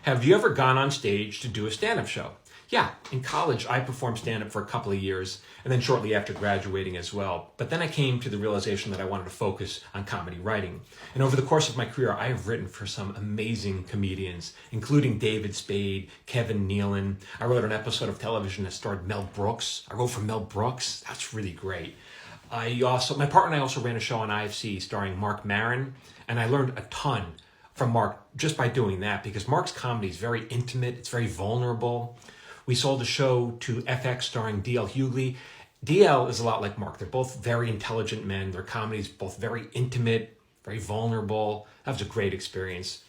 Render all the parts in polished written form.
Have you ever gone on stage to do a stand-up show? Yeah, in college I performed stand-up for a couple of years, and then shortly after graduating as well. But then I came to the realization that I wanted to focus on comedy writing. And over the course of my career, I have written for some amazing comedians, including David Spade, Kevin Nealon. I wrote an episode of television that starred Mel Brooks. I wrote for Mel Brooks. That's really great. My partner and I also ran a show on IFC starring Mark Maron, and I learned a ton from Mark just by doing that, because Mark's comedy is very intimate, it's very vulnerable. We sold a show to FX starring D.L. Hughley. D.L. is a lot like Mark. They're both very intelligent men. Their comedy is both very intimate, very vulnerable. That was a great experience.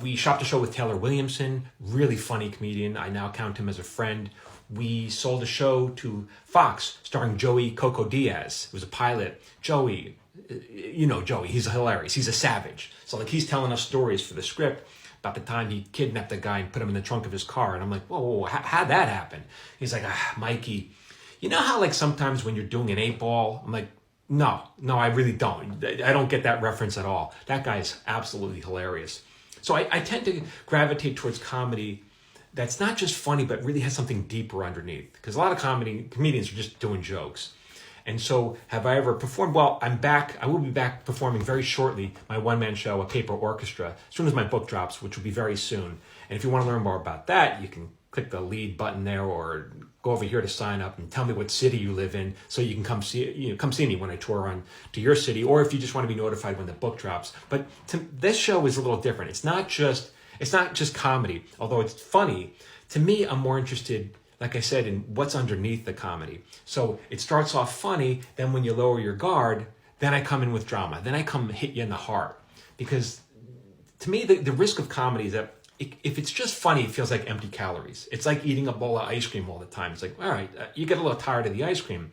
We shopped a show with Taylor Williamson, really funny comedian. I now count him as a friend. We sold a show to Fox starring Joey Coco Diaz. It was a pilot. Joey, you know Joey, he's hilarious. He's a savage. So he's telling us stories for the script about the time he kidnapped a guy and put him in the trunk of his car. And I'm like, whoa, how'd that happen? He's like, Mikey, you know how sometimes when you're doing an 8-ball, I'm like, no, I really don't. I don't get that reference at all. That guy is absolutely hilarious. So I tend to gravitate towards comedy that's not just funny, but really has something deeper underneath. Because a lot of comedians are just doing jokes. And so have I ever performed? Well, I'm back. I will be back performing very shortly my one-man show, A Paper Orchestra, as soon as my book drops, which will be very soon. And if you want to learn more about that, you can click the lead button there or go over here to sign up and tell me what city you live in so you can come see me when I tour on to your city, or if you just want to be notified when the book drops. But this show is a little different. It's not just comedy, although it's funny. To me, I'm more interested, like I said, in what's underneath the comedy. So it starts off funny, then when you lower your guard, then I come in with drama. Then I come hit you in the heart. Because to me, the risk of comedy is that if it's just funny, it feels like empty calories. It's like eating a bowl of ice cream all the time. It's like, all right, you get a little tired of the ice cream.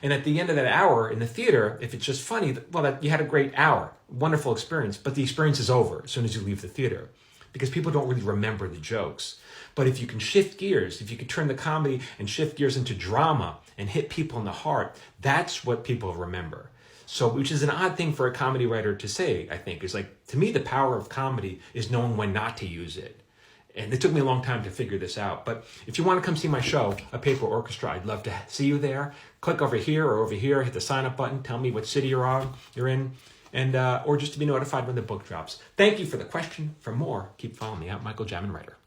And at the end of that hour in the theater, if it's just funny, well, you had a great hour, wonderful experience, but the experience is over as soon as you leave the theater, because people don't really remember the jokes. But if you can shift gears, if you can turn the comedy and shift gears into drama and hit people in the heart, that's what people remember. So, which is an odd thing for a comedy writer to say, I think, is like, to me, the power of comedy is knowing when not to use it. And it took me a long time to figure this out. But if you want to come see my show, A Paper Orchestra, I'd love to see you there. Click over here or over here, hit the sign up button, tell me what city you're in, and or just to be notified when the book drops. Thank you for the question. For more, keep following me at Michael Jamin Writer.